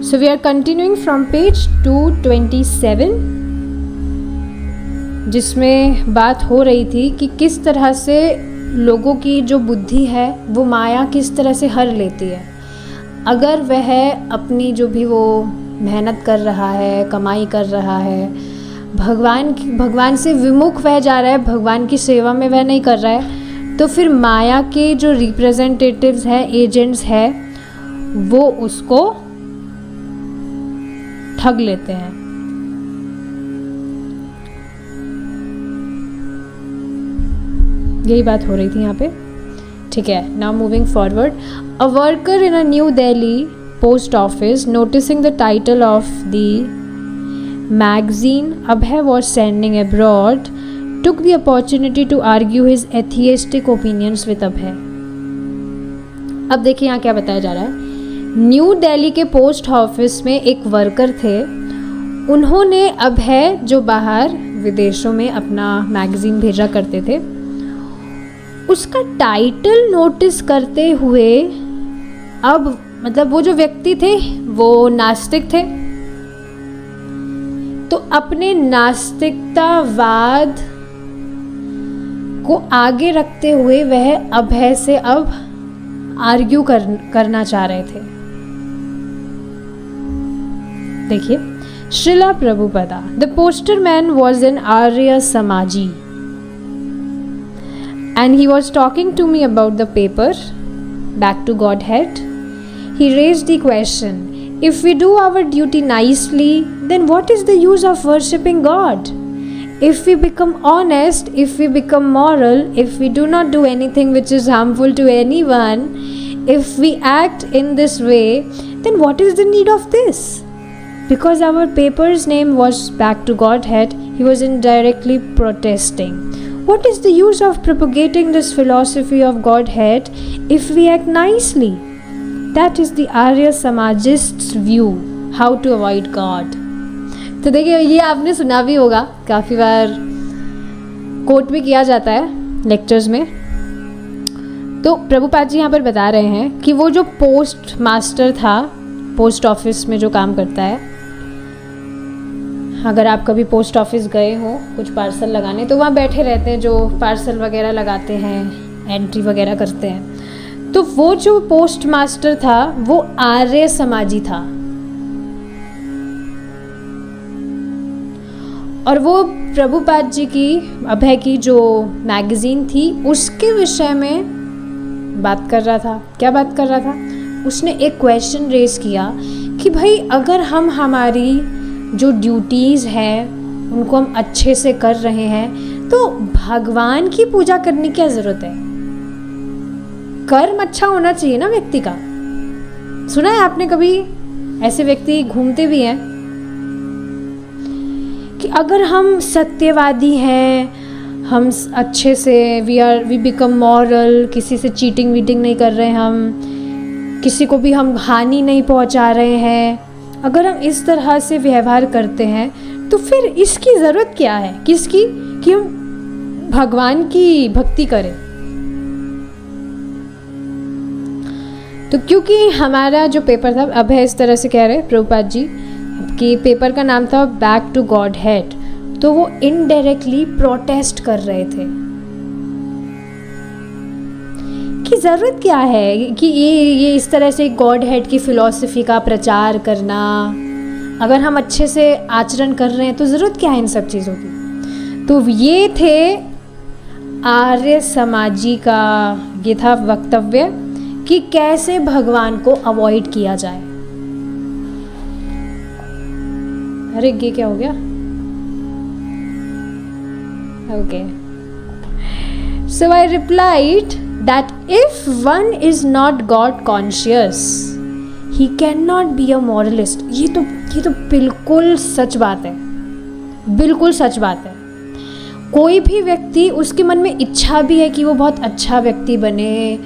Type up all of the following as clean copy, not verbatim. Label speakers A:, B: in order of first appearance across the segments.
A: So we are continuing from page 227, जिसमें बात हो रही थी कि किस तरह से लोगों की जो बुद्धि है वो माया किस तरह से हर लेती है। अगर वह अपनी जो भी वो मेहनत कर रहा है, कमाई कर रहा है, भगवान से विमुख वह जा रहा है, भगवान की सेवा में वह नहीं कर रहा है, तो फिर माया के जो रिप्रेजेंटेटिव्स हैं, एजेंट्स हैं, वो उसको ठग लेते हैं। यही बात हो रही थी यहाँ पे, ठीक है। Now moving forward, a worker in a new Delhi post office noticing the title of the magazine Abhay was sending abroad took the opportunity to argue his atheistic opinions with Abhay। अब देखिए यहाँ क्या बताया जा रहा है। न्यू दिल्ली के post office में एक वर्कर थे, उन्होंने अभय जो बाहर विदेशों में अपना मैगजीन भेजा करते थे, उसका टाइटल नोटिस करते हुए, अब मतलब वो जो व्यक्ति थे वो नास्तिक थे, तो अपने नास्तिकतावाद को आगे रखते हुए वह अभय से अब आर्ग्यू करना चाह रहे थे। देखिए, Srila Prabhupada, the poster man was an Arya Samaji and he was talking to me about the paperback to Godhead. He raised the question, if we do our duty nicely, then what is the use of worshipping God? If we become honest, if we become moral, if we do not do anything which is harmful to anyone, if we act in this way, then what is the need of this? Because our paper's name was Back to Godhead, he was indirectly protesting. What is the use of propagating this philosophy of Godhead if we act nicely? That is the Arya Samajist's view, how to avoid God। तो देखिए, ये आपने सुना भी होगा, काफ़ी बार coat भी किया जाता है लेक्चर्स में। तो प्रभुपाद जी यहाँ पर बता रहे हैं कि वो जो पोस्ट मास्टर था, पोस्ट ऑफिस में जो काम करता है, अगर आप कभी पोस्ट ऑफिस गए हो कुछ पार्सल लगाने, तो वहाँ बैठे रहते हैं जो पार्सल वगैरह लगाते हैं, एंट्री वगैरह करते हैं। तो वो जो पोस्ट मास्टर था वो आर्य समाजी था, और वो प्रभुपाद जी की, अभय की जो मैगजीन थी उसके विषय में बात कर रहा था। क्या बात कर रहा था? उसने एक क्वेश्चन रेज किया कि भाई, अगर हम हमारी जो ड्यूटीज़ हैं उनको हम अच्छे से कर रहे हैं, तो भगवान की पूजा करने की क्या ज़रूरत है? कर्म अच्छा होना चाहिए ना व्यक्ति का। सुना है आपने कभी, ऐसे व्यक्ति घूमते भी हैं कि अगर हम सत्यवादी हैं, हम अच्छे से वी बिकम मॉरल, किसी से चीटिंग वीटिंग नहीं कर रहे, हम किसी को भी हम हानि नहीं पहुंचा रहे हैं, अगर हम इस तरह से व्यवहार करते हैं, तो फिर इसकी ज़रूरत क्या है किसकी, कि हम भगवान की भक्ति करें। तो क्योंकि हमारा जो पेपर था, अब है इस तरह से कह रहे प्रभुपाद जी कि पेपर का नाम था बैक टू गॉड हेड, तो वो इनडायरेक्टली प्रोटेस्ट कर रहे थे कि ज़रूरत क्या है कि ये इस तरह से गॉड हेड की फ़िलॉसफी का प्रचार करना। अगर हम अच्छे से आचरण कर रहे हैं तो ज़रूरत क्या है इन सब चीज़ों की। तो ये थे आर्य समाजी का, ये था वक्तव्य कि कैसे भगवान को अवॉइड किया जाए। अरे ये क्या हो गया? Okay, so I replied that if one is not God conscious he can not be a moralist. ये तो बिल्कुल सच बात है, बिल्कुल सच बात है। कोई भी व्यक्ति, उसके मन में इच्छा भी है कि वो बहुत अच्छा व्यक्ति बने,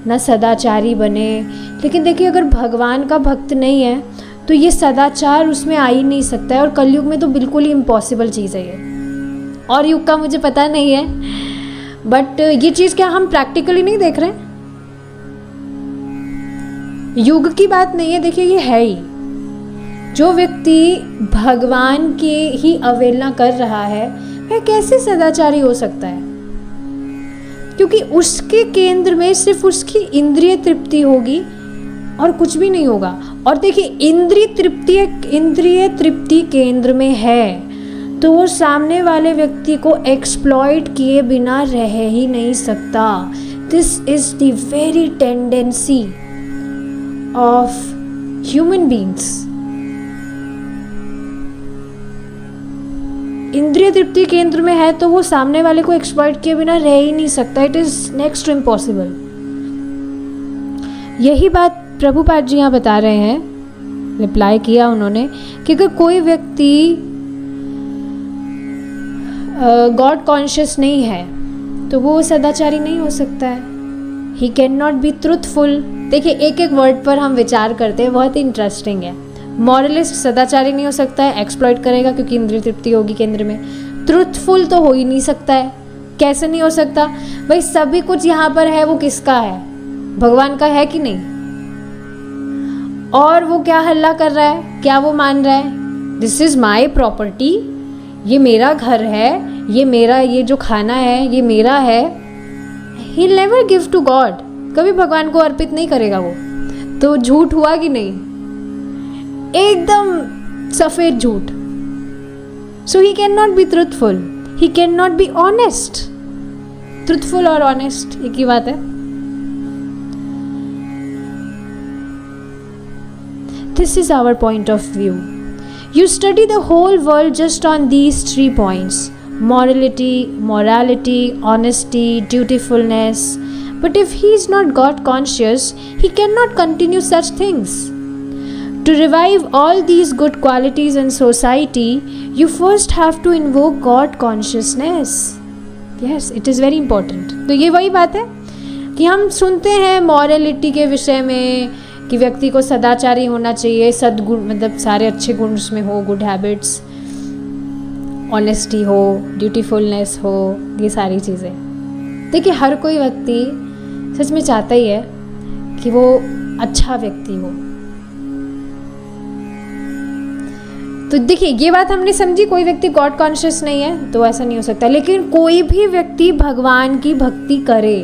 A: ना सदाचारी बने, लेकिन देखिए अगर भगवान का भक्त नहीं है तो ये सदाचार उसमें आ ही नहीं सकता है, और कलयुग में तो बिल्कुल ही इम्पॉसिबल चीज़ है ये। और युग का मुझे पता नहीं है, बट ये चीज़ क्या हम प्रैक्टिकली नहीं देख रहे हैं? युग की बात नहीं है, देखिए ये है ही, जो व्यक्ति भगवान की ही अवहेलना कर रहा है वह कैसे सदाचारी हो सकता है? क्योंकि उसके केंद्र में सिर्फ उसकी इंद्रिय तृप्ति होगी और कुछ भी नहीं होगा। और देखिए, इंद्रिय तृप्ति केंद्र में है तो वो सामने वाले व्यक्ति को एक्सप्लॉइट किए बिना रह ही नहीं सकता। This is the very tendency of human beings. इंद्रिय तृप्ति केंद्र में है तो वो सामने वाले को एक्सप्लॉइट किए बिना रह ही नहीं सकता। It is next to impossible. यही बात प्रभुपाद जी यहाँ बता रहे हैं, रिप्लाई किया उन्होंने कि अगर कोई व्यक्ति गॉड कॉन्शियस नहीं है तो वो सदाचारी नहीं हो सकता है। ही कैन नॉट बी ट्रुथफुल। देखिए, एक एक वर्ड पर हम विचार करते हैं, बहुत ही इंटरेस्टिंग है। मॉरलिस्ट सदाचारी नहीं हो सकता है, एक्सप्लॉइट करेगा क्योंकि इंद्रिय तृप्ति होगी केंद्र में। ट्रुथफुल तो हो ही नहीं सकता है। कैसे नहीं हो सकता भाई? सभी कुछ यहाँ पर है, वो किसका है? भगवान का है कि नहीं? और वो क्या हल्ला कर रहा है? क्या वो मान रहा है दिस इज माई प्रॉपर्टी, ये मेरा घर है, ये मेरा, ये जो खाना है ये मेरा है। He will never give to God. कभी भगवान को अर्पित नहीं करेगा वो। तो झूठ हुआ कि नहीं? एकदम सफेद झूठ। So he can not be truthful, he can not be honest. Truthful और ऑनेस्ट एक ही बात है। This is our point of view. You study the whole world just on these 3 points: morality, honesty, dutifulness. But if he is not God conscious, he cannot continue such things. To revive all these good qualities in society, you first have to invoke God consciousness. Yes, it is very important. तो ये वही बात है कि हम सुनते हैं morality के विषय में कि व्यक्ति को सदाचारी होना चाहिए, सद्गुण मतलब सारे अच्छे गुण उसमें हो, गुड हैबिट्स, ऑनेस्टी हो, ड्यूटीफुलनेस हो, ये सारी चीज़ें। देखिए, हर कोई व्यक्ति सच में चाहता ही है कि वो अच्छा व्यक्ति हो। तो देखिए, ये बात हमने समझी, कोई व्यक्ति गॉड कॉन्शियस नहीं है तो ऐसा नहीं हो सकता। लेकिन कोई भी व्यक्ति भगवान की भक्ति करे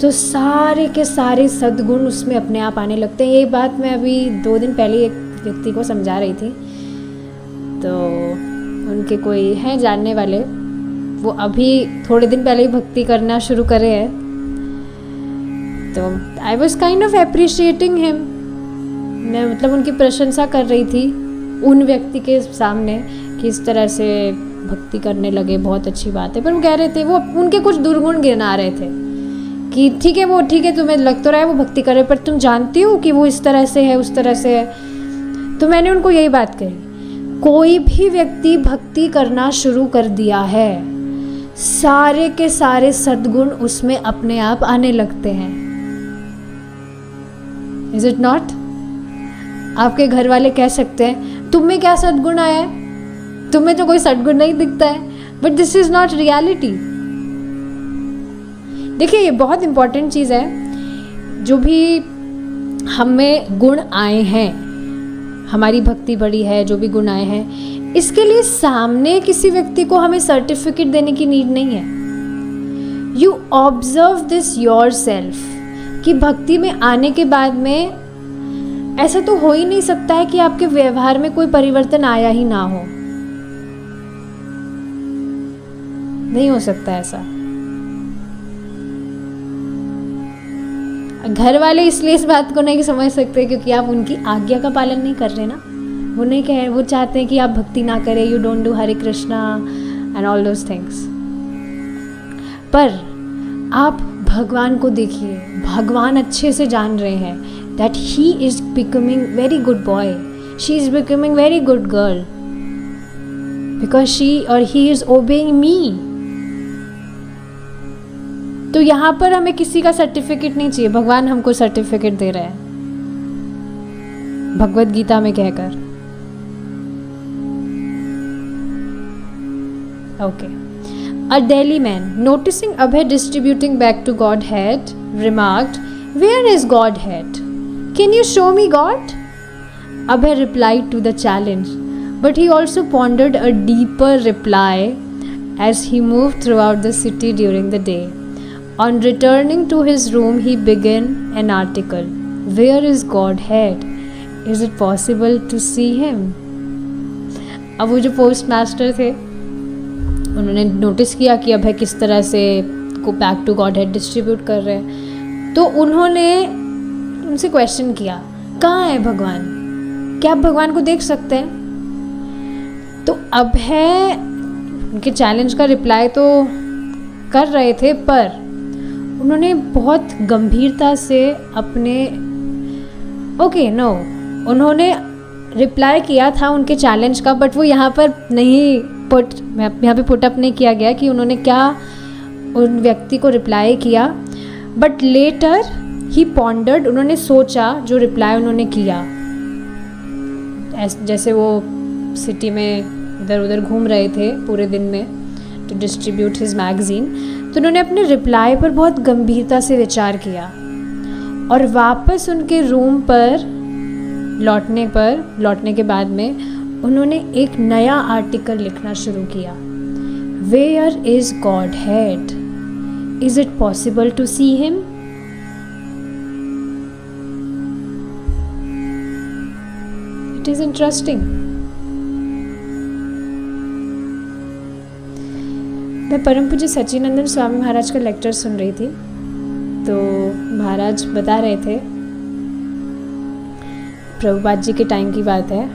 A: तो सारे के सारे सद्गुण उसमें अपने आप आने लगते हैं। ये बात मैं अभी 2 दिन पहले एक व्यक्ति को समझा रही थी। तो उनके कोई हैं जानने वाले, वो अभी थोड़े दिन पहले ही भक्ति करना शुरू करे हैं। तो I was kind of appreciating him. मैं मतलब उनकी प्रशंसा कर रही थी उन व्यक्ति के सामने कि इस तरह से भक्ति करने लगे, बहुत अच्छी बात है। पर वो कह रहे थे, वो उनके कुछ दुर्गुण गिना रहे थे कि ठीक है, तुम्हें लग तो रहा है वो भक्ति करे, पर तुम जानती हो कि वो इस तरह से है, उस तरह से है। तो मैंने उनको यही बात कही, कोई भी व्यक्ति भक्ति करना शुरू कर दिया है, सारे के सारे सद्गुण उसमें अपने आप आने लगते हैं। Is it not? आपके घर वाले कह सकते हैं तुम में क्या सद्गुण आया है, तुम्हें तो कोई सद्गुण नहीं दिखता है, but this is not reality. देखिए, ये बहुत इम्पॉर्टेंट चीज़ है। जो भी हम में गुण आए हैं, हमारी भक्ति बढ़ी है, जो भी गुण आए हैं, इसके लिए सामने किसी व्यक्ति को हमें सर्टिफिकेट देने की नीड नहीं है। You observe this your self कि भक्ति में आने के बाद में ऐसा तो हो ही नहीं सकता है कि आपके व्यवहार में कोई परिवर्तन आया ही ना हो। नहीं हो सकता ऐसा। घर वाले इसलिए इस बात को नहीं समझ सकते क्योंकि आप उनकी आज्ञा का पालन नहीं कर रहे ना। वो नहीं कह, वो चाहते हैं कि आप भक्ति ना करें, you don't do Hare Krishna and all those things. पर आप भगवान को देखिए, भगवान अच्छे से जान रहे हैं that he is becoming very good boy, she is becoming very good girl, because she और ही इज ओबेइंग मी। तो यहाँ पर हमें किसी का सर्टिफिकेट नहीं चाहिए, भगवान हमको सर्टिफिकेट दे रहे हैं भगवत गीता में कहकर। Okay. A Delhi man, noticing Abhay distributing back to Godhead, remarked, "Where is Godhead? Can you show me God?" Abhay replied to the challenge, but he also pondered a deeper reply as he moved throughout the city during the day. On returning to his room, he began an article. Where is Godhead? Is it possible to see him? अब वो जो post master थे उन्होंने notice किया कि अभय किस तरह से को back to Godhead distribute कर रहे हैं, तो उन्होंने उनसे क्वेश्चन किया, कहाँ है भगवान, क्या आप भगवान को देख सकते हैं? तो अभय उनके चैलेंज का रिप्लाई तो कर रहे थे, पर उन्होंने बहुत गंभीरता से उन्होंने रिप्लाई किया था उनके चैलेंज का, बट वो यहाँ पर नहीं यहाँ पे पुट अप नहीं किया गया कि उन्होंने क्या उन व्यक्ति को रिप्लाई किया, बट लेटर ही पॉन्डर्ड, उन्होंने सोचा जो रिप्लाई उन्होंने किया। जैसे वो सिटी में इधर उधर घूम रहे थे पूरे दिन में टू डिस्ट्रीब्यूट हिज मैगज़ीन, तो उन्होंने अपने रिप्लाई पर बहुत गंभीरता से विचार किया और वापस उनके रूम पर लौटने के बाद में उन्होंने एक नया आर्टिकल लिखना शुरू किया। Where is Godhead? Is it possible to see him? It is interesting. मैं परम पूज्य सच्चिदानंद स्वामी महाराज का लेक्चर सुन रही थी, तो महाराज बता रहे थे, प्रभुपाद जी के टाइम की बात है,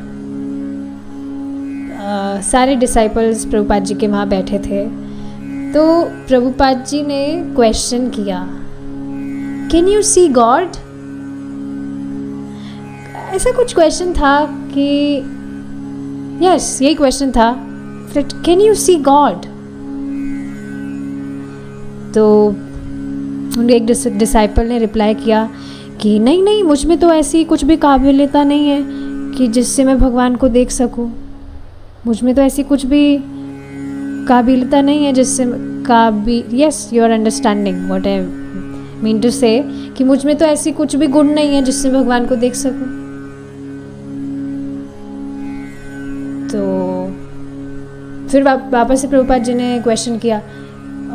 A: सारे डिसाइपल्स प्रभुपाद जी के वहाँ बैठे थे, तो प्रभुपाद जी ने क्वेश्चन किया, कैन यू सी गॉड? ऐसा कुछ क्वेश्चन था कि यस, यही क्वेश्चन था, कैन यू सी गॉड? तो उनके एक डिसाइपल ने रिप्लाई किया कि नहीं, मुझ में तो ऐसी कुछ भी काबिलियता नहीं है कि जिससे मैं भगवान को देख सकूं। मुझ में तो ऐसी कुछ भी काबिलियता नहीं है जिससे yes, you are understanding what I mean to say, कि मुझ में तो ऐसी कुछ भी गुण नहीं है जिससे भगवान को देख सकूं। तो फिर वापस से प्रभुपाद जी ने क्वेश्चन किया,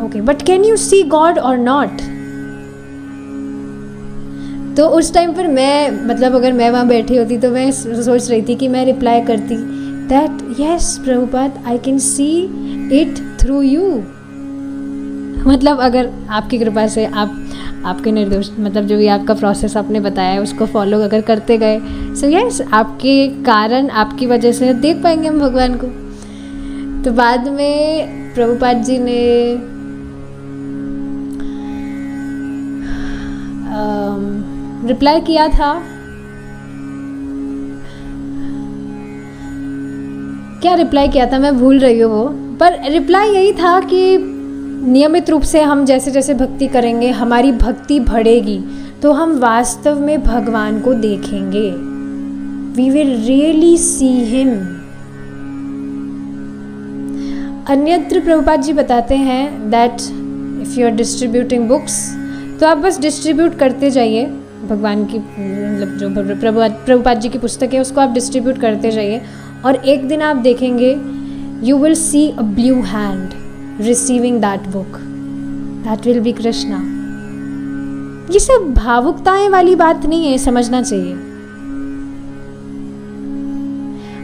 A: okay, but can you see God or not? तो उस टाइम पर अगर मैं वहाँ बैठी होती तो मैं सोच रही थी कि मैं रिप्लाई करती that yes Prabhupada, I can see it through you. अगर आपकी कृपा से आपके निर्देश जो भी आपका प्रोसेस आपने बताया है उसको फॉलो अगर करते गए, सो यस, आपके कारण, आपकी वजह से देख पाएंगे हम भगवान को। तो बाद में प्रभुपाद जी ने रिप्लाई किया था, क्या रिप्लाई किया था मैं भूल रही हूँ वो, पर रिप्लाई यही था कि नियमित रूप से हम जैसे जैसे भक्ति करेंगे, हमारी भक्ति बढ़ेगी तो हम वास्तव में भगवान को देखेंगे। We will really see him. अन्यत्र प्रभुपाद जी बताते हैं that if you are distributing books, तो आप बस डिस्ट्रीब्यूट करते जाइए भगवान की, जो प्रभुपाद जी की पुस्तक है उसको आप डिस्ट्रीब्यूट करते जाइए, और एक दिन आप देखेंगे you will see a blue hand receiving that book, that will be Krishna. ये सब भावुकताएं वाली बात नहीं है, समझना चाहिए।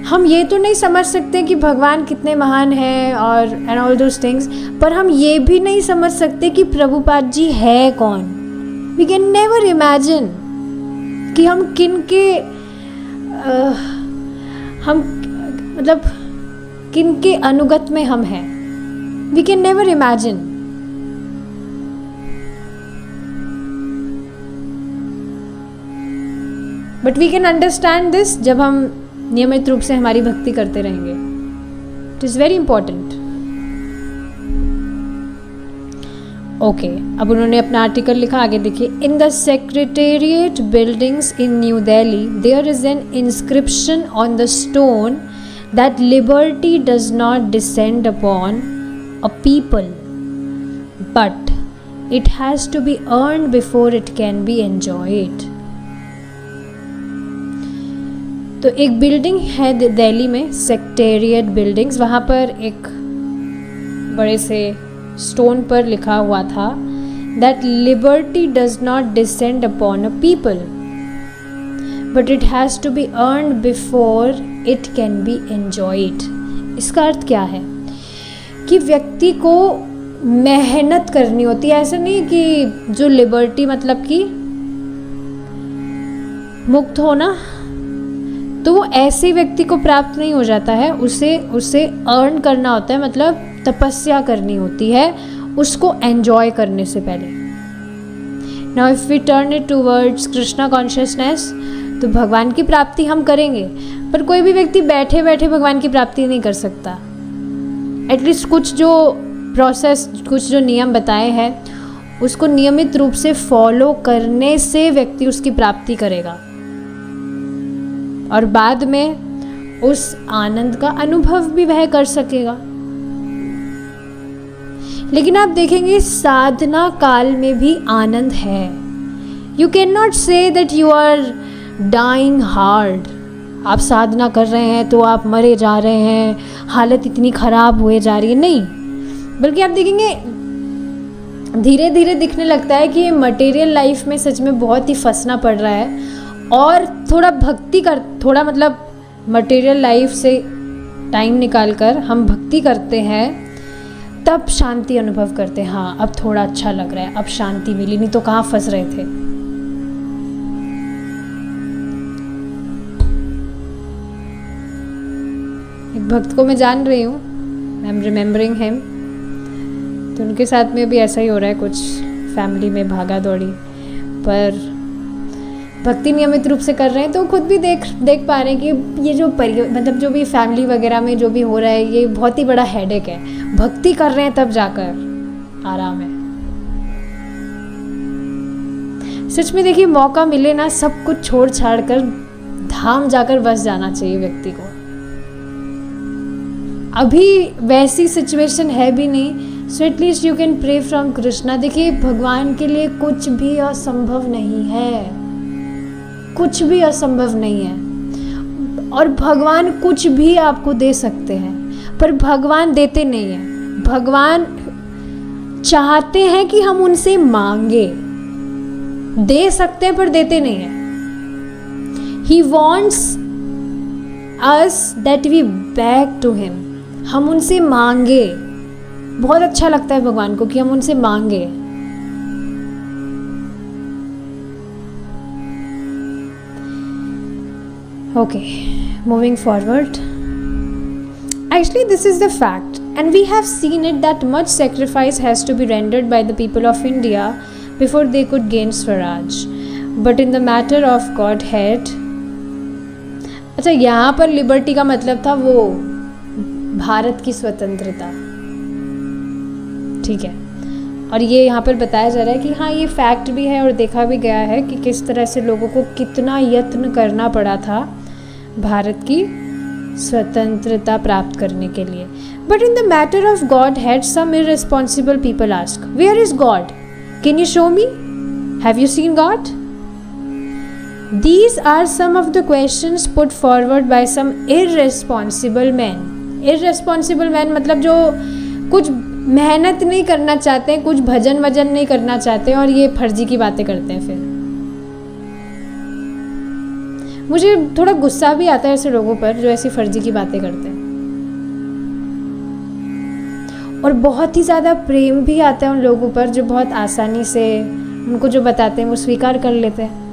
A: हम ये तो नहीं समझ सकते कि भगवान कितने महान हैं और एंड ऑल दोस थिंग्स, पर हम ये भी नहीं समझ सकते कि प्रभुपाद जी है कौन। वी कैन नेवर इमेजिन कि हम किनके अनुगत में हम हैं। We can never imagine. But we can understand this जब हम नियमित रूप से हमारी भक्ति करते रहेंगे। It is very important. Okay, अब उन्होंने अपना आर्टिकल लिखा, आगे देखिए। In the secretariat buildings in New Delhi there is an inscription on the stone that liberty does not descend upon a people but it has to be earn before it can be enjoyed. तो एक building है दिल्ली में, secretariat buildings, वहाँ पर एक बड़े से stone पर लिखा हुआ था that liberty does not descend upon a people but it has to be earned before it can be enjoyed. इसका अर्थ क्या है कि व्यक्ति को मेहनत करनी होती है। ऐसा नहीं कि जो लिबर्टी मतलब कि मुक्त होना, तो वो ऐसे व्यक्ति को प्राप्त नहीं हो जाता है, उसे अर्न करना होता है, मतलब तपस्या करनी होती है उसको एंजॉय करने से पहले। Now if we turn it towards Krishna consciousness, तो भगवान की प्राप्ति हम करेंगे, पर कोई भी व्यक्ति बैठे बैठे भगवान की प्राप्ति नहीं कर सकता। एटलीस्ट कुछ जो प्रोसेस, कुछ जो नियम बताए हैं उसको नियमित रूप से फॉलो करने से व्यक्ति उसकी प्राप्ति करेगा और बाद में उस आनंद का अनुभव भी वह कर सकेगा। लेकिन आप देखेंगे साधना काल में भी आनंद है। You can not say that you are dying hard. आप साधना कर रहे हैं तो आप मरे जा रहे हैं, हालत इतनी ख़राब हुए जा रही है, नहीं। बल्कि आप देखेंगे धीरे धीरे दिखने लगता है कि ये मटेरियल लाइफ में सच में बहुत ही फंसना पड़ रहा है, और थोड़ा मतलब मटेरियल लाइफ से टाइम निकाल कर हम भक्ति करते हैं, तब शांति अनुभव करते हैं। हाँ, अब थोड़ा अच्छा लग रहा है, अब शांति मिली, नहीं तो कहाँ फंस रहे थे। एक भक्त को मैं जान रही हूँ, आई एम रिमेम्बरिंग हिम, तो उनके साथ में भी ऐसा ही हो रहा है, कुछ फैमिली में भागा दौड़ी, पर भक्ति नियमित रूप से कर रहे हैं तो खुद भी देख पा रहे हैं कि ये जो मतलब जो भी फैमिली वगैरह में जो भी हो रहा है ये बहुत ही बड़ा हेडेक है। भक्ति कर रहे हैं तब जाकर आराम है। सच में देखिए, मौका मिले ना, सब कुछ छोड़ छाड़ कर धाम जाकर बस जाना चाहिए व्यक्ति को। अभी वैसी सिचुएशन है भी नहीं, so at least you can pray from Krishna. देखिए, भगवान के लिए कुछ भी असंभव नहीं है, कुछ भी असंभव नहीं है। और भगवान कुछ भी आपको दे सकते हैं, पर भगवान देते नहीं हैं। भगवान चाहते हैं कि हम उनसे मांगे, दे सकते हैं पर देते नहीं हैं। He wants us that we beg to him, हम उनसे मांगे। बहुत अच्छा लगता है भगवान को कि हम उनसे मांगे। Okay, moving forward. Actually, this is the fact, and we have seen it that much sacrifice has to be rendered by the people of India before they could gain Swaraj. But in the matter of Godhead, अच्छा, यहाँ पर liberty का मतलब था वो भारत की स्वतंत्रता, ठीक है। और ये यहाँ पर बताया जा रहा है कि हाँ, ये फैक्ट भी है और देखा भी गया है कि किस तरह से लोगों को कितना यत्न करना पड़ा था भारत की स्वतंत्रता प्राप्त करने के लिए। But in the matter of God had some irresponsible people ask, where is God? Can you show me? Have you seen God? These are some of the questions put forward by some irresponsible men. Irresponsible men मतलब जो कुछ मेहनत नहीं करना चाहते हैं, कुछ भजन वजन नहीं करना चाहते हैं और ये फर्जी की बातें करते हैं। फिर मुझे थोड़ा गुस्सा भी आता है ऐसे लोगों पर जो ऐसी फर्जी की बातें करते हैं, और बहुत ही ज़्यादा प्रेम भी आता है उन लोगों पर जो बहुत आसानी से उनको जो बताते हैं वो स्वीकार कर लेते हैं।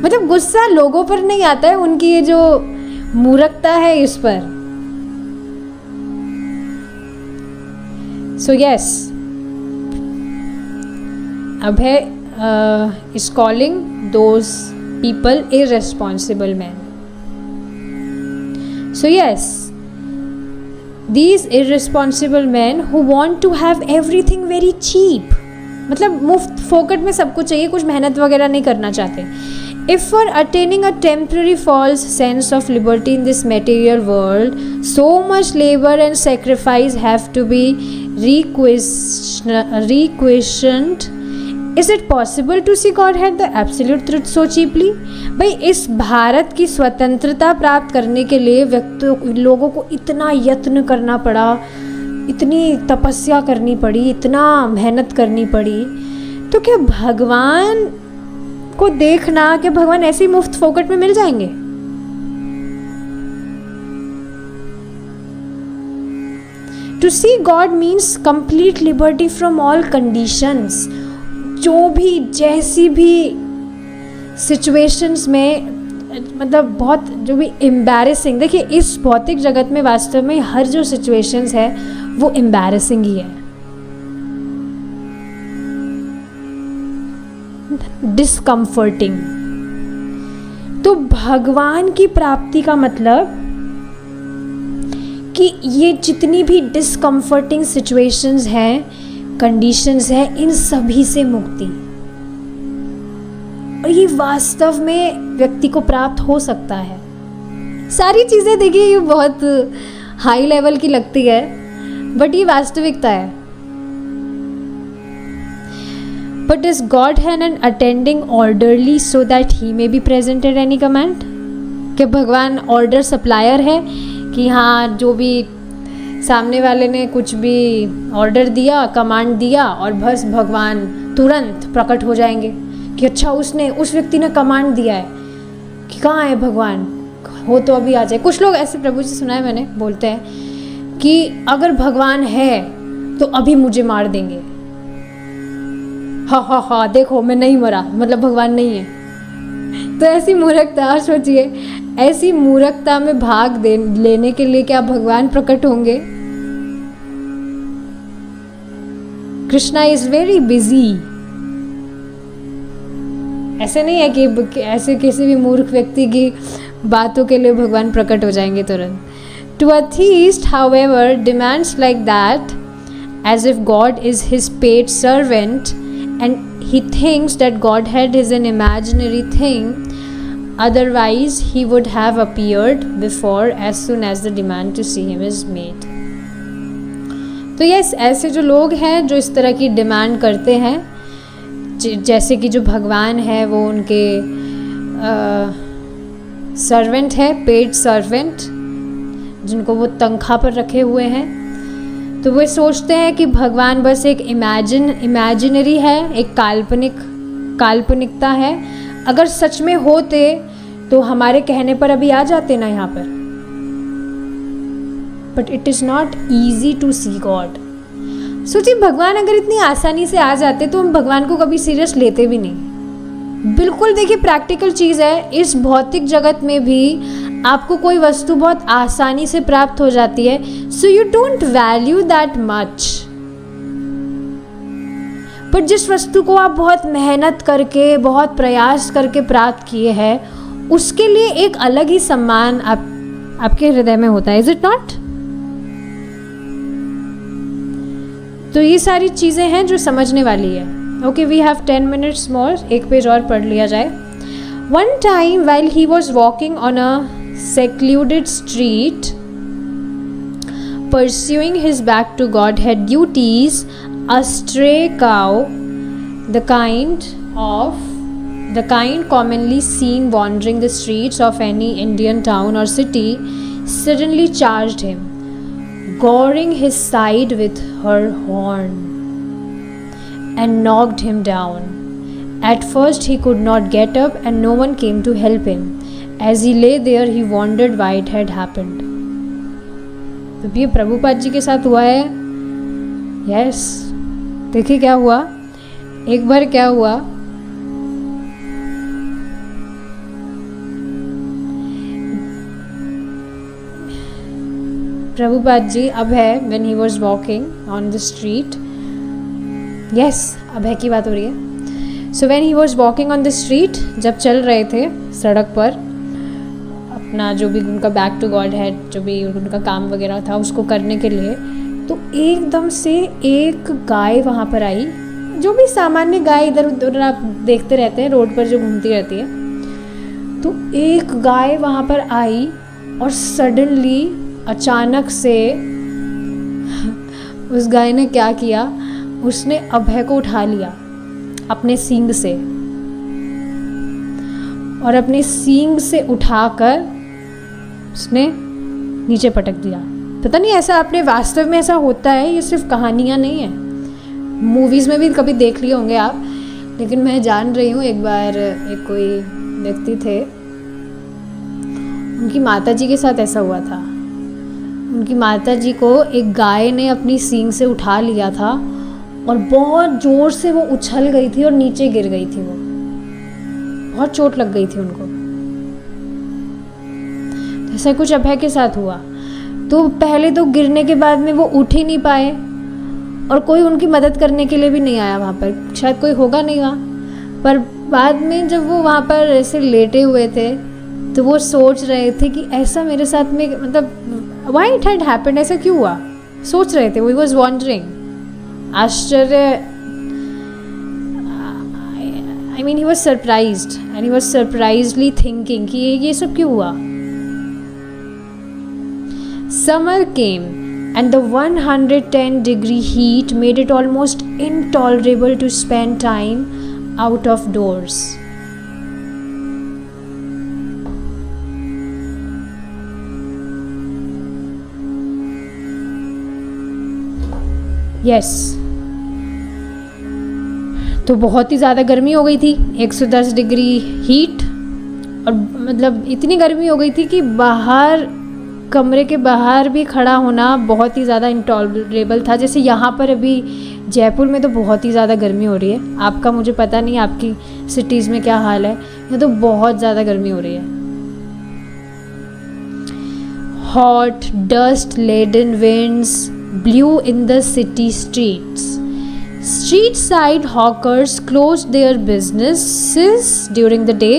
A: मतलब गुस्सा लोगों पर नहीं आता है, उनकी ये जो मूर्खता है इस पर। So yes, Abhay is calling those people irresponsible men. So yes, these irresponsible men who want to have everything very cheap, मतलब मुफ्त फोकट में सब कुछ चाहिए, कुछ मेहनत वगैरह नहीं करना चाहते। If for attaining a temporary false sense of liberty in this material world, so much labor and sacrifice have to be requisitioned, is it possible to see God had the absolute truth so cheaply? भाई इस भारत की स्वतंत्रता प्राप्त करने के लिए लोगों को इतना यत्न करना पड़ा, इतनी तपस्या करनी पड़ी, इतना मेहनत करनी पड़ी, तो क्या भगवान को देखना कि भगवान ऐसे ही मुफ्त फोकट में मिल जाएंगे? To see God means complete liberty from all conditions. जो भी जैसी भी सिचुएशंस में, मतलब बहुत जो भी एम्बैरेसिंग, देखिए इस भौतिक जगत में वास्तव में हर जो सिचुएशंस है वो एम्बैरेसिंग ही है, डिस्कम्फर्टिंग। तो भगवान की प्राप्ति का मतलब कि ये जितनी भी डिस्कम्फर्टिंग सिचुएशंस हैं, कंडीशंस हैं, इन सभी से मुक्ति, और ये वास्तव में व्यक्ति को प्राप्त हो सकता है। सारी चीज़ें देखिए ये बहुत हाई लेवल की लगती है, बट ये वास्तविकता है। But is Godhead an attending orderly so that he may be present at any command? कि भगवान ऑर्डर सप्लायर है कि हाँ जो भी सामने वाले ने कुछ भी ऑर्डर दिया, कमांड दिया और बस भगवान तुरंत प्रकट हो जाएंगे कि अच्छा उस व्यक्ति ने कमांड दिया है कि कहाँ है भगवान, हो तो अभी आ जाए। कुछ लोग ऐसे, प्रभु जी सुना है मैंने, बोलते हैं कि अगर भगवान है तो अभी मुझे मार देंगे। हाँ हाँ हाँ देखो मैं नहीं मरा, मतलब भगवान नहीं है। तो ऐसी मूर्खता, सोचिए ऐसी मूर्खता में भाग लेने के लिए क्या भगवान प्रकट होंगे? Krishna is very busy. ऐसे नहीं है कि ऐसे किसी भी मूर्ख व्यक्ति की बातों के लिए भगवान प्रकट हो जाएंगे तुरंत। To a theist however demands like that as if God is his paid servant and he thinks that Godhead is an imaginary thing, otherwise he would have appeared before as soon as the demand to see him is made. तो yes, ऐसे जो लोग हैं जो इस तरह की demand करते हैं, जैसे कि जो भगवान है वो उनके सर्वेंट है, पेड सर्वेंट, जिनको वो तनख्वाह पर रखे हुए हैं, तो वे सोचते हैं कि भगवान बस एक इमेजिनरी है, एक काल्पनिकता है। अगर सच में होते तो हमारे कहने पर अभी आ जाते ना यहाँ पर। But it is not easy to see God. सोचिए भगवान अगर इतनी आसानी से आ जाते तो हम भगवान को कभी सीरियस लेते भी नहीं। बिल्कुल देखिए प्रैक्टिकल चीज़ है, इस भौतिक जगत में भी आपको कोई वस्तु बहुत आसानी से प्राप्त हो जाती है, so you don't value that much. पर जिस वस्तु को आप बहुत मेहनत करके, बहुत प्रयास करके प्राप्त किए हैं, उसके लिए एक अलग ही सम्मान आपके हृदय में होता है, इज इट नॉट? तो ये सारी चीज़ें हैं जो समझने वाली है। Okay, we have 10 minutes more, एक पेज और पढ़ लिया जाए। One time while he was walking on a secluded street, pursuing his back to Godhead duties, a stray cow, the kind commonly seen wandering the streets of any Indian town or city, suddenly charged him, goring his side with her horn, and knocked him down. At first he could not get up and no one came to help him. As he lay there he wondered why it had happened. तो ये प्रभुपाद जी के साथ हुआ है। Yes, देखिए क्या हुआ। एक बार क्या हुआ, प्रभुपाद जी अभय when he was walking on the street, yes अभय की बात हो रही है। So when he was walking on the street, जब चल रहे थे सड़क पर अपना जो भी उनका बैक टू गॉड हेड, जो भी उनका काम वगैरह था उसको करने के लिए, तो एकदम से एक गाय वहाँ पर आई। जो भी सामान्य गाय इधर उधर आप देखते रहते हैं रोड पर जो घूमती रहती है, तो एक गाय वहाँ पर आई और सडनली अचानक से उस गाय ने क्या किया, उसने अभय को उठा लिया अपने सींग से, और अपने सींग से उठाकर उसने नीचे पटक दिया। पता नहीं ऐसा अपने वास्तव में ऐसा होता है, ये सिर्फ कहानियाँ नहीं है, मूवीज़ में भी कभी देख लिए होंगे आप, लेकिन मैं जान रही हूँ एक बार एक कोई व्यक्ति थे, उनकी माताजी के साथ ऐसा हुआ था। उनकी माताजी को एक गाय ने अपनी सींग से उठा लिया था और बहुत ज़ोर से वो उछल गई थी और नीचे गिर गई थी। वो बहुत चोट लग गई थी उनको। ऐसा कुछ अभय के साथ हुआ। तो पहले तो गिरने के बाद में वो उठ ही नहीं पाए और कोई उनकी मदद करने के लिए भी नहीं आया वहाँ पर, शायद कोई होगा नहीं वहाँ पर। बाद में जब वो वहाँ पर ऐसे लेटे हुए थे तो वो सोच रहे थे कि ऐसा मेरे साथ में, मतलब व्हाई इट हैड हैपेंड, ऐसा क्यों हुआ, सोच रहे थे। वो वॉज वॉन्डरिंग, आश्चर्य, I mean he was surprised and he was सरप्राइजली thinking कि ये सब क्यों हुआ। Summer came and the 110-degree heat made it almost intolerable to spend time out of doors. Yes. तो बहुत ही ज़्यादा गर्मी हो गई थी, 110 डिग्री हीट, और मतलब इतनी गर्मी हो गई थी कि बाहर, कमरे के बाहर भी खड़ा होना बहुत ही ज़्यादा इंटॉलरेबल था। जैसे यहाँ पर अभी जयपुर में तो बहुत ही ज़्यादा गर्मी हो रही है, आपका मुझे पता नहीं आपकी सिटीज़ में क्या हाल है, यहाँ तो बहुत ज़्यादा गर्मी हो रही है। Hot dust laden winds blew in the city streets. Street side hawkers closed their businesses during the day.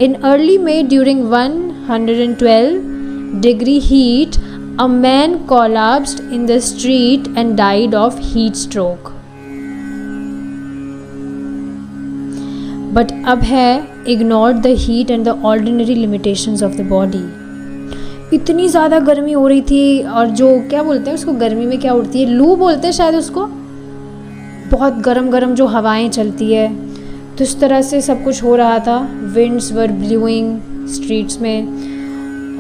A: In early May, during 112-degree heat, a man collapsed in the street and died of heat stroke. But Abhay ignored the heat and the ordinary limitations of the body. इतनी ज़्यादा गर्मी हो रही थी, और जो क्या बोलते हैं उसको, गर्मी में क्या उड़ती है, लू बोलते हैं शायद उसको, बहुत गरम गरम जो हवाएं चलती है, तो इस तरह से सब कुछ हो रहा था। विंड्स वर ब्लूइंग स्ट्रीट्स में,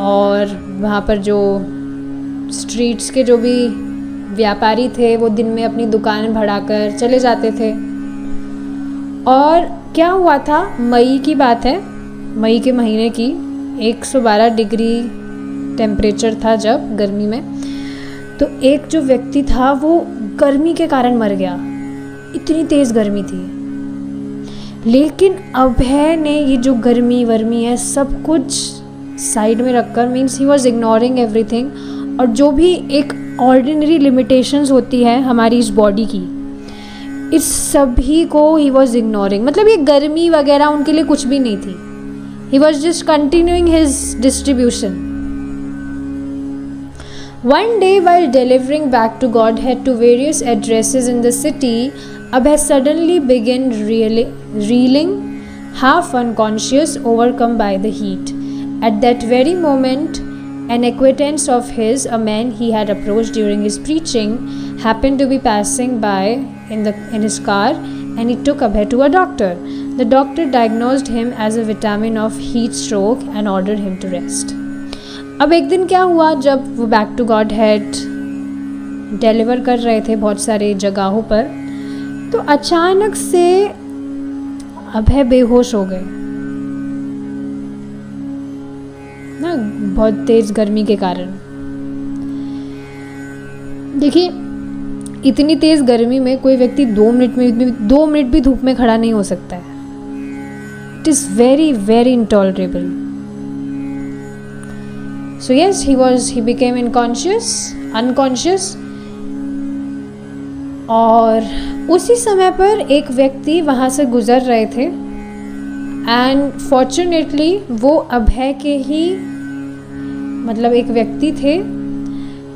A: और वहाँ पर जो स्ट्रीट्स के जो भी व्यापारी थे वो दिन में अपनी दुकान बढ़ाकर चले जाते थे। और क्या हुआ था, मई की बात है, मई के महीने की, 112 डिग्री टेम्परेचर था जब गर्मी में। तो एक जो व्यक्ति था वो गर्मी के कारण मर गया, इतनी तेज़ गर्मी थी। लेकिन अभय ने ये जो गर्मी वर्मी है सब कुछ साइड में रखकर, means he was ignoring everything, और जो भी एक ऑर्डिनरी लिमिटेशंस होती है हमारी इस बॉडी की, इस सभी को ही वॉज इग्नोरिंग। मतलब ये गर्मी वगैरह उनके लिए कुछ भी नहीं थी। He was just continuing his distribution. One day, while delivering back to Godhead to various addresses in the city, Abhay suddenly began reeling, half unconscious, overcome by the heat. At that very moment, an acquaintance of his, a man he had approached during his preaching, happened to be passing by in his car, and he took Abhay to a doctor. The doctor diagnosed him as a vitamin of heat stroke and ordered him to rest. अब एक दिन क्या हुआ, जब वो back to Godhead deliver कर रहे थे बहुत सारे जगहों पर, तो अचानक से अभय बेहोश हो गए ना, बहुत तेज़ गर्मी के कारण। देखिए, इतनी तेज़ गर्मी में कोई व्यक्ति 2 मिनट भी धूप में खड़ा नहीं हो सकता है। It is very very intolerable. So yes, he became unconscious, और उसी समय पर एक व्यक्ति वहाँ से गुज़र रहे थे, एंड फॉर्चुनेटली वो अभय के ही, मतलब एक व्यक्ति थे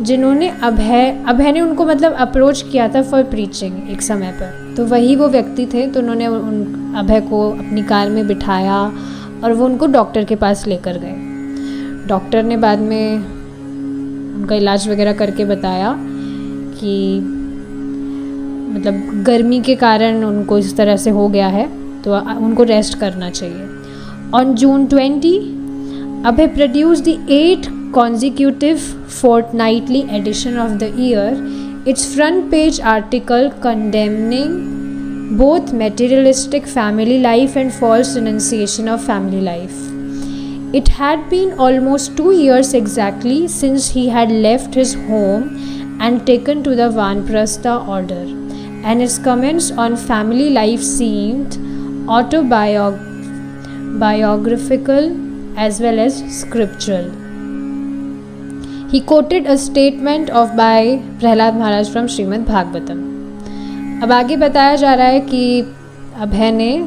A: जिन्होंने अभय ने उनको मतलब अप्रोच किया था फॉर प्रीचिंग एक समय पर। तो वही वो व्यक्ति थे, तो उन्होंने अभय को अपनी कार में बिठाया और वो उनको डॉक्टर के पास लेकर गए। डॉक्टर ने बाद में उनका इलाज वगैरह करके बताया कि मतलब गर्मी के कारण उनको इस तरह से हो गया है, तो उनको रेस्ट करना चाहिए. On June 20, Abhay produced the 8th consecutive fortnightly edition of the year, its front page article condemning both materialistic family life and false renunciation of family life. It had been almost 2 years exactly since he had left his home and taken to the Vanprastha order, and his comments on family life seemed autobiographical as well as scriptural. He quoted a statement of by Prahlad Maharaj from Shrimad Bhagavatam. अब आगे बताया जा रहा है कि अभय ने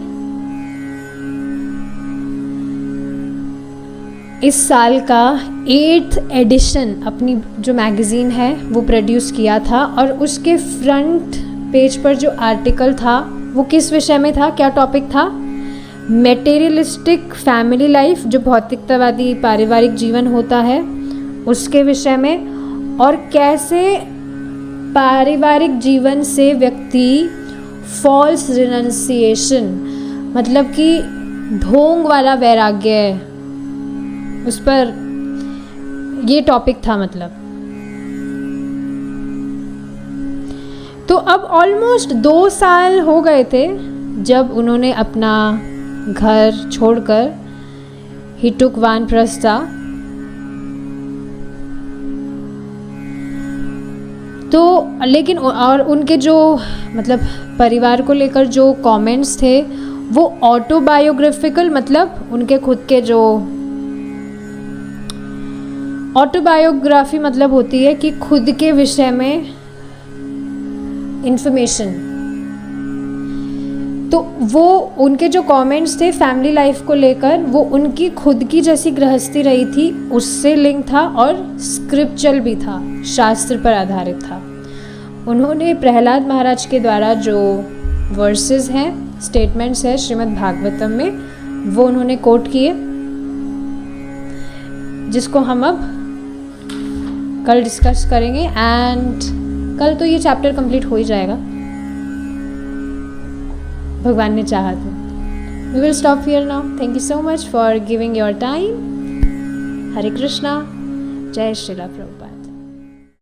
A: इस साल का 8th एडिशन अपनी जो मैगज़ीन है वो प्रोड्यूस किया था, और उसके फ्रंट पेज पर जो आर्टिकल था वो किस विषय में था, क्या टॉपिक था? मेटेरियलिस्टिक फैमिली लाइफ, जो भौतिकतावादी पारिवारिक जीवन होता है उसके विषय में, और कैसे पारिवारिक जीवन से व्यक्ति फॉल्स रिनंसिएशन मतलब कि ढोंग वाला वैराग्य, उस पर ये टॉपिक था मतलब. तो अब ऑलमोस्ट 2 साल हो गए थे जब उन्होंने अपना घर छोड़कर ही टुक वानप्रस्था. तो लेकिन और उनके जो मतलब परिवार को लेकर जो कमेंट्स थे वो ऑटोबायोग्राफिकल, मतलब उनके खुद के जो ऑटोबायोग्राफी मतलब होती है कि खुद के विषय में इंफॉर्मेशन. तो वो उनके जो कमेंट्स थे फैमिली लाइफ को लेकर वो उनकी खुद की जैसी गृहस्थी रही थी उससे लिंक था, और स्क्रिप्चुरल भी था, शास्त्र पर आधारित था. उन्होंने प्रहलाद महाराज के द्वारा जो वर्सेस हैं, स्टेटमेंट्स हैं श्रीमद् भागवतम में, वो उन्होंने कोट किए, जिसको हम अब कल डिस्कस करेंगे. एंड कल तो ये चैप्टर कंप्लीट हो ही जाएगा, भगवान ने चाहा तो. We will stop here now. Thank you so much for giving your time. Hare Krishna. जय श्रीला प्रभुपाद.